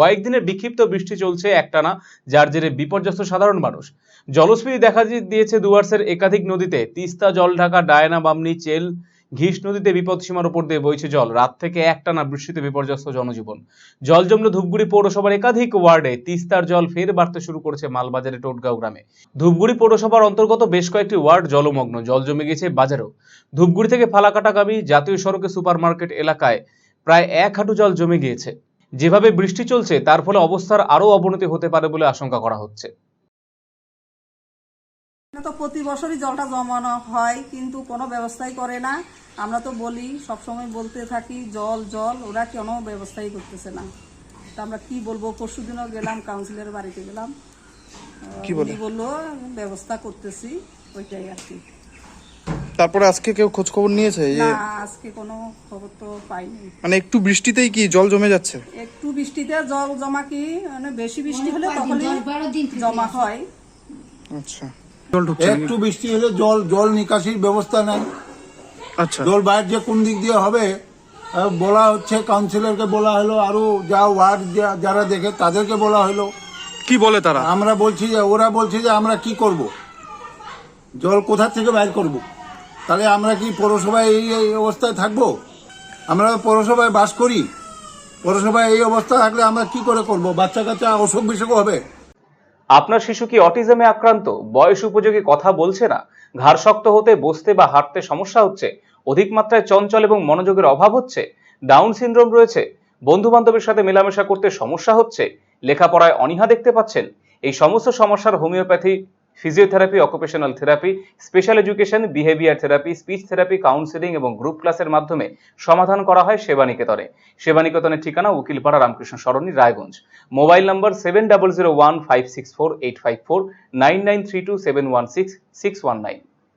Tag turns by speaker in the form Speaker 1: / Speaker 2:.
Speaker 1: কয়েকদিনের বিক্ষিপ্ত বৃষ্টি চলছে একটানা, যার জেরে বিপর্যস্ত সাধারণ মানুষ। জলস্ফীতি দেখা দিয়েছে ডুয়ার্সের একাধিক নদীতে। তিস্তা, জলঢাকা, ডায়না, বামনী, চেল, ঘিস নদীতে বিপদসীমার উপর দিয়ে বইছে জল। রাত থেকে একটানা বৃষ্টিতে বিপর্যস্ত জনজীবন। জল জমলে ধূপগুড়ি পৌরসভার একাধিক ওয়ার্ডে। তিস্তার জল ফের বাড়তে শুরু করেছে মালবাজারের টোটগাঁও গ্রামে। ধূপগুড়ি পৌরসভার অন্তর্গত বেশ কয়েকটি ওয়ার্ড জলমগ্ন, জল জমে গেছে বাজারেও। ধূপগুড়ি থেকে ফালাকাটাগামী জাতীয় সড়কে সুপারমার্কেট এলাকায় প্রায় 1 হাঁটু জল জমে গিয়েছে। যেভাবে বৃষ্টি চলছে তার ফলে অবস্থার আরও অবনতি হতে পারে বলে আশঙ্কা করা হচ্ছে।
Speaker 2: তো প্রতি বছরই জলটা জমানো হয়, কিন্তু কোনো ব্যবস্থাই করে না। আমরা তো বলি, সবসময় বলতে থাকি জল জল, ওরা কোনো ব্যবস্থাই করতেছে না। তা আমরা কি বলবো, পরশু দিনও গেলাম, কাউন্সিলরের বাড়িতে গেলাম, কি বললো ব্যবস্থা করতেছি, ওইটাই আর কি।
Speaker 3: তারপরে আজকে কেউ খোঁজ খবর নিয়েছে?
Speaker 2: না, আজকে কোনো খবর তো পাইনি।
Speaker 3: মানে একটু বৃষ্টিতেই কি জল জমে যাচ্ছে?
Speaker 2: একটু বৃষ্টিতে জল জমা কি, মানে বেশি বৃষ্টি হলে তখনই জমা হয়।
Speaker 3: আচ্ছা,
Speaker 4: একটু বৃষ্টি হলে জল নিকাশির ব্যবস্থা নাই।
Speaker 3: আচ্ছা,
Speaker 4: জল বাইরে যে কোন দিক দিয়ে হবে বলা হচ্ছে, কাউন্সিলরকে বলা হলো, আরো যা ওয়ার্ড যারা দেখে তাদেরকে বলা হলো।
Speaker 3: কি বলে তারা?
Speaker 4: আমরা বলছি যে, ওরা বলছে যে আমরা কি করব, জল কোথা থেকে বাইর করব? তাহলে আমরা কি পৌরসভায় এই অবস্থায় থাকবো? আমরা পৌরসভায় বাস করি, পৌরসভায় এই অবস্থা থাকলে আমরা কি করে করব? বাচ্চা কাচ্চা অসুখ বিসুখ হবে।
Speaker 1: আপনার শিশু কি অটিজমে আক্রান্ত? বয়স উপযোগী কথা বলছে না? ঘাড় শক্ত হতে, বসতে বা হাঁটতে সমস্যা হচ্ছে? অধিক মাত্রায় চঞ্চল এবং মনোযোগের অভাব হচ্ছে? ডাউন সিনড্রোম রয়েছে? বন্ধু বান্ধবের সাথে মেলামেশা করতে সমস্যা হচ্ছে? লেখাপড়ায় অনীহা দেখতে পাচ্ছেন? এই সমস্ত সমস্যার homeopathy, physiotherapy, occupational therapy, special education, behaviour therapy, speech therapy, counselling এবং গ্রুপ ক্লাসের মাধ্যমে সমাধান করা হয় সেবানিকেতনে। সেবানিকেতনের ঠিকানা উকিলপাড়া, রামকৃষ্ণ সরণি, রায়গঞ্জ। Mobile number 7001564854, 9932716619।